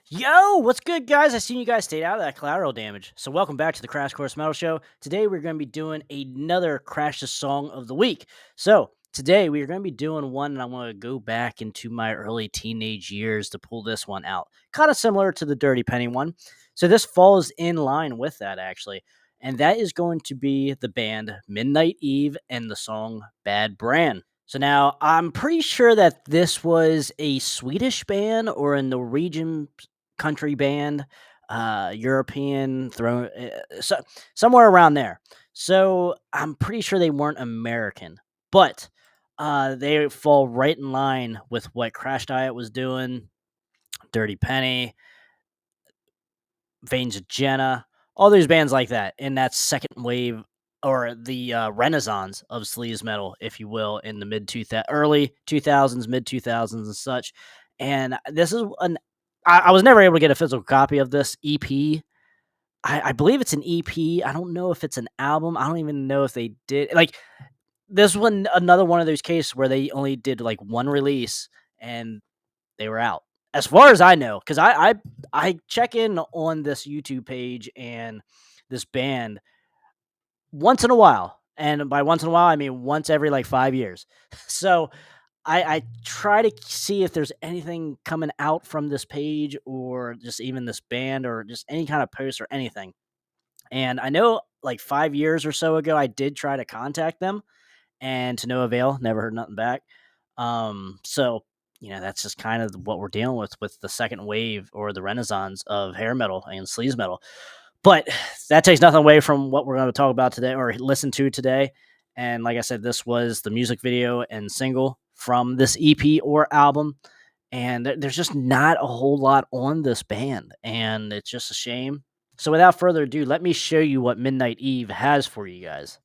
Yo, what's good, guys? I seen you guys stayed out of that collateral damage. So, welcome back to the Crash Course Metal Show. Today, we're going to be doing another Crash the Song of the Week. So, today, we are going to be doing one, and I want to go back into my early teenage years to pull this one out. Kind of similar to the Dirty Penny one. So, this falls in line with that, actually. And that is going to be the band Midnite Eve and the song Bad Brand. So now I'm pretty sure that this was a Swedish band or a Norwegian country band, European, somewhere around there. So I'm pretty sure they weren't American, but they fall right in line with what Crash Diet was doing, Dirty Penny, Veins of Jenna, all these bands like that in that second wave or the renaissance of sleaze metal, if you will, in the early 2000s, mid 2000s, and such. And this is I was never able to get a physical copy of this EP. I believe it's an EP. I don't know if it's an album. I don't even know if they did like this one. Another one of those cases where they only did like one release and they were out. As far as I know, because I check in on this YouTube page and this band once in a while, and by once in a while I mean once every like 5 years. So I try to see if there's anything coming out from this page or just even this band or just any kind of post or anything. And I know like 5 years or so ago I did try to contact them and to no avail, never heard nothing back. So that's just kind of what we're dealing with the second wave or the renaissance of hair metal and sleaze metal. But that takes nothing away from what we're going to talk about today or listen to today. And like I said, this was the music video and single from this EP or album. And there's just not a whole lot on this band, and it's just a shame. So without further ado, let me show you what Midnite Eve has for you guys.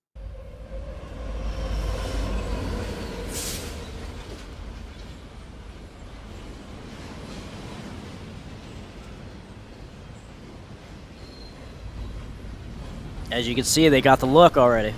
As you can see, they got the look already.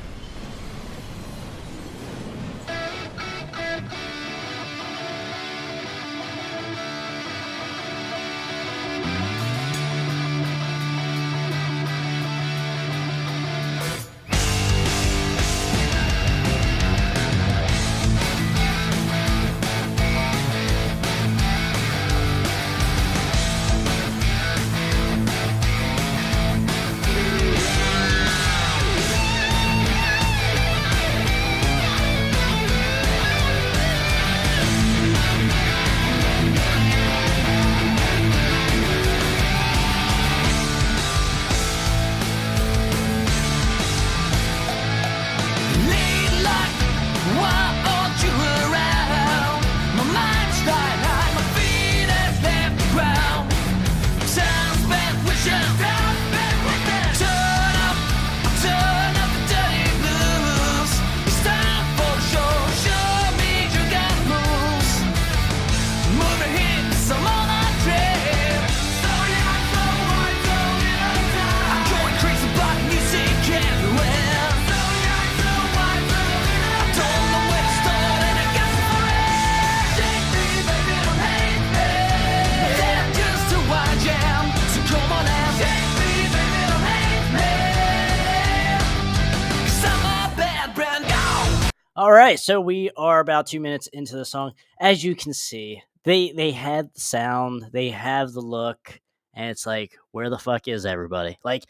All right, so we are about 2 minutes into the song. As you can see, they had the sound, they have the look, and it's like, where the fuck is everybody? Like,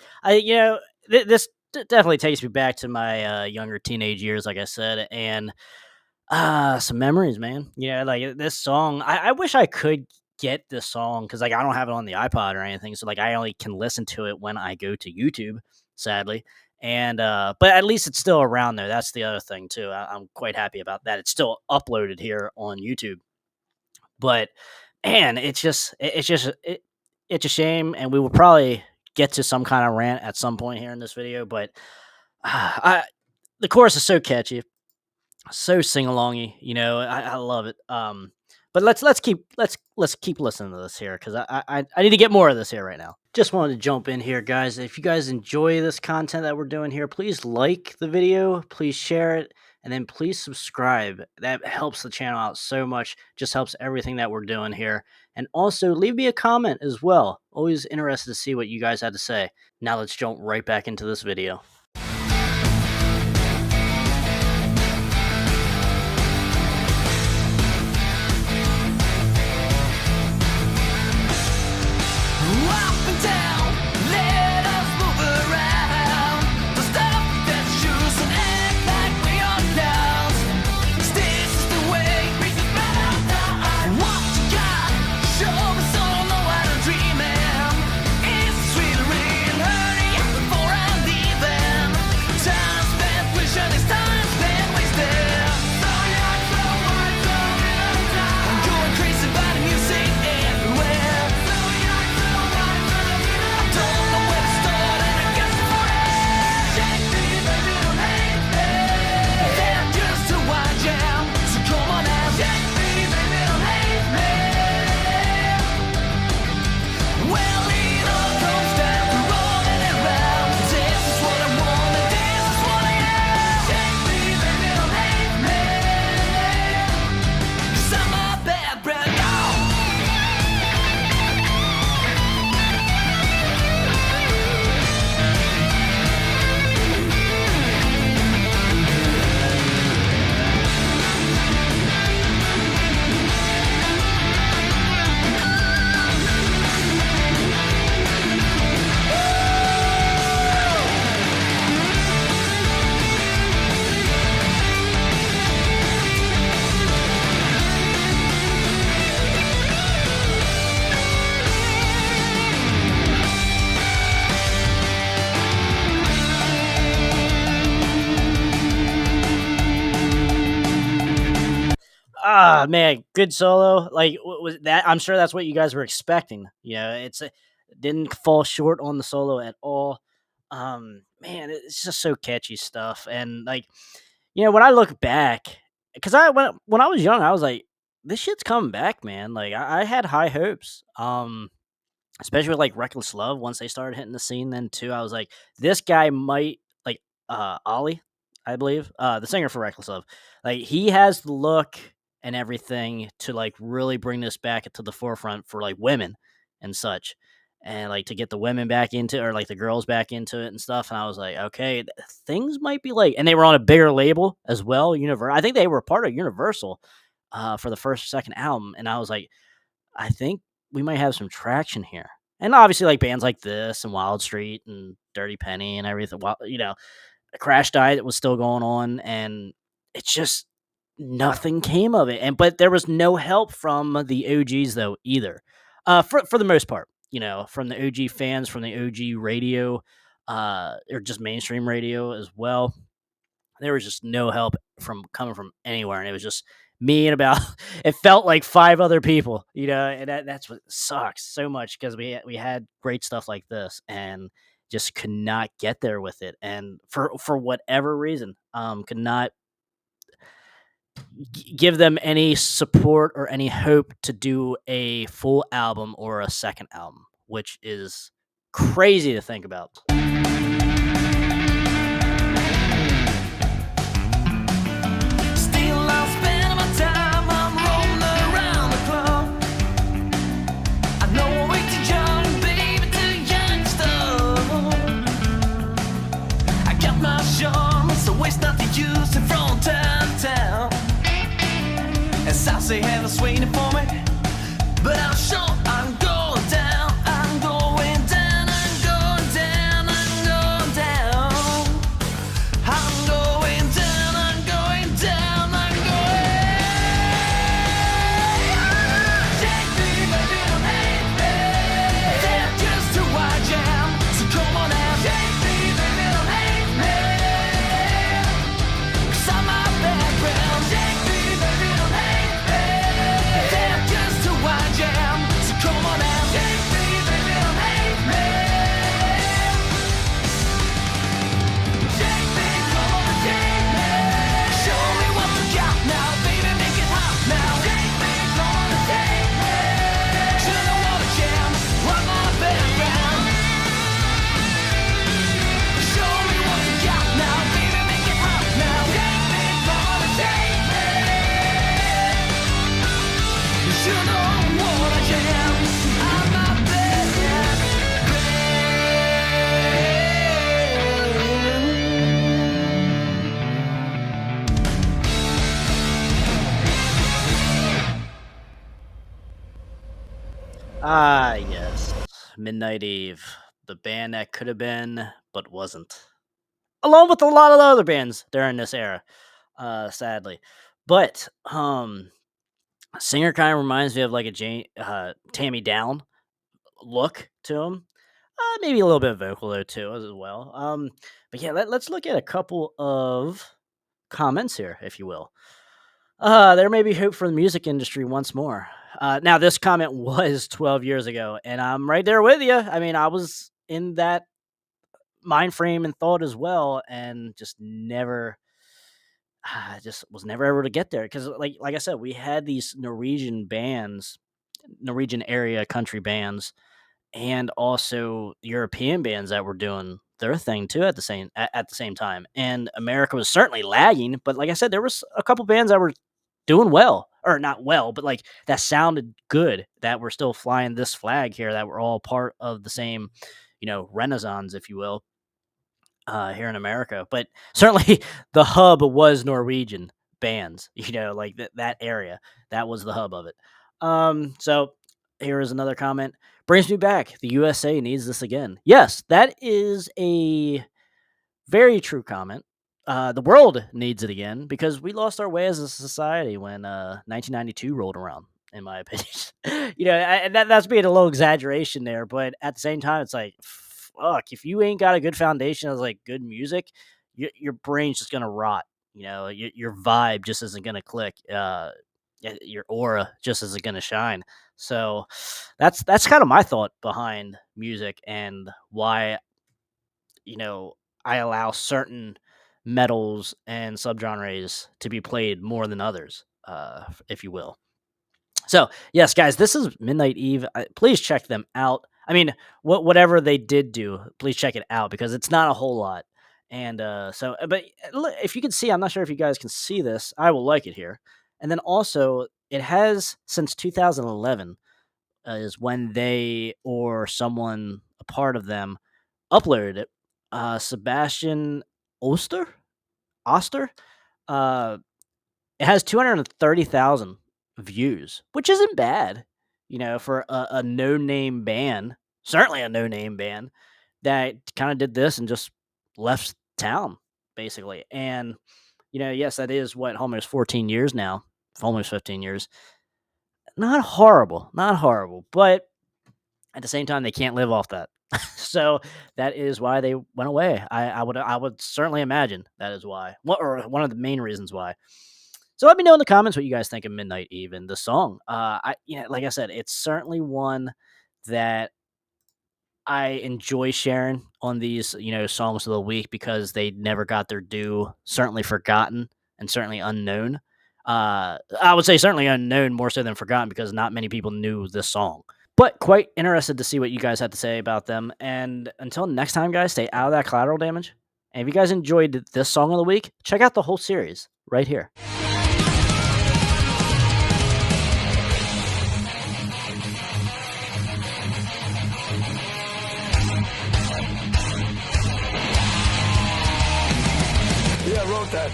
this definitely takes me back to my younger teenage years, like I said, and some memories, man. Like this song, I wish I could get this song because like I don't have it on the iPod or anything, so like I only can listen to it when I go to YouTube, sadly. And but at least it's still around there. That's the other thing too. I'm quite happy about that. It's still uploaded here on YouTube. But man, it's a shame, and we will probably get to some kind of rant at some point here in this video. But the chorus is so catchy, so sing alongy. I love it. But let's keep listening to this here because I need to get more of this here right now. Just wanted to jump in here, guys. If you guys enjoy this content that we're doing here, please like the video, please share it, and then please subscribe. That helps the channel out so much, just helps everything that we're doing here. And also leave me a comment as well. Always interested to see what you guys had to say. Now let's jump right back into this video. Ah, man, good solo. Like, was that? I'm sure that's what you guys were expecting. Didn't fall short on the solo at all. Man, it's just so catchy stuff. And like, when I look back, because when I was young, I was like, this shit's coming back, man. Like, I had high hopes. Especially with like Reckless Love. Once they started hitting the scene, then too, I was like, this guy might like Ollie, I believe, the singer for Reckless Love. Like, he has the look and everything to like really bring this back to the forefront for like women and such, and like to get the women back into, or like the girls back into it and stuff. And I was like, okay, things might be like, and they were on a bigger label as well. I think they were part of Universal for the first, second album, and I was like, I think we might have some traction here. And obviously, like bands like this and Wild Street and Dirty Penny and everything, Crash Diet was still going on, and it's just nothing came of it. But there was no help from the OGs though either, for the most part. From the OG fans, from the OG radio, or just mainstream radio as well. There was just no help coming from anywhere, and it was just me and about it felt like 5 other people, and that's what sucks so much, because we had great stuff like this and just could not get there with it, and for whatever reason, could not give them any support or any hope to do a full album or a second album, which is crazy to think about. They have a swing for me, but I'm sure I'm going down. I'm going down. I'm going down. I'm going down. I'm going down. I'm going down. I'm going. Take me, baby, don't hate me. That's just who I am. So come on out. Take me, baby, don't hate me. 'Cause I'm my background. Take me, baby, don't hate me. Ah, yes. Midnight Eve, the band that could have been, but wasn't. Along with a lot of the other bands during this era, sadly. But, singer kinda reminds me of, like, a Tammy Down look to him. Maybe a little bit of vocal though too, as well. But yeah, let's look at a couple of comments here, if you will. There may be hope for the music industry once more. Now, this comment was 12 years ago, and I'm right there with you. I mean, I was in that mind frame and thought as well, and just never, just was never able to get there because, like I said, we had these Norwegian bands, Norwegian area country bands, and also European bands that were doing their thing too at the same time. And America was certainly lagging, but like I said, there was a couple bands that were doing well, or not well, but like that sounded good, that were still flying this flag here, that were all part of the same, renaissance, if you will, here in America. But certainly the hub was Norwegian bands, like that area. That was the hub of it. So here is another comment. Brings me back. The USA needs this again. Yes, that is a very true comment. The world needs it again because we lost our way as a society when 1992 rolled around. In my opinion, and that's being a little exaggeration there, but at the same time, it's like, fuck, if you ain't got a good foundation of like good music, your brain's just gonna rot. Your vibe just isn't gonna click. Your aura just isn't gonna shine. So that's kind of my thought behind music and why you know, I allow certain metals and subgenres to be played more than others, if you will. So, yes, guys, this is Midnight Eve. Please check them out. I mean, whatever they did do, please check it out because it's not a whole lot. And but look, if you can see, I'm not sure if you guys can see this. I will like it here. And then also, it has since 2011 is when they or someone a part of them uploaded it. Sebastian Oster, Oster, uh, it has 230,000 views, which isn't bad, for a no name band. Certainly a no name band that kind of did this and just left town basically. And yes, that is what almost 14 years now, almost 15 years. Not horrible, but at the same time, they can't live off that. So that is why they went away. I would certainly imagine that is why. Or one of the main reasons why. So let me know in the comments what you guys think of Midnight Eve and the song. Like I said, it's certainly one that I enjoy sharing on these, songs of the week because they never got their due. Certainly forgotten and certainly unknown. I would say certainly unknown more so than forgotten because not many people knew this song. But quite interested to see what you guys had to say about them. And until next time, guys, stay out of that collateral damage. And if you guys enjoyed this song of the week, check out the whole series right here. Yeah, I wrote that.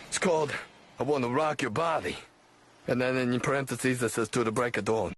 It's called I Want to Rock Your Body. And then in parentheses it says to the break of dawn.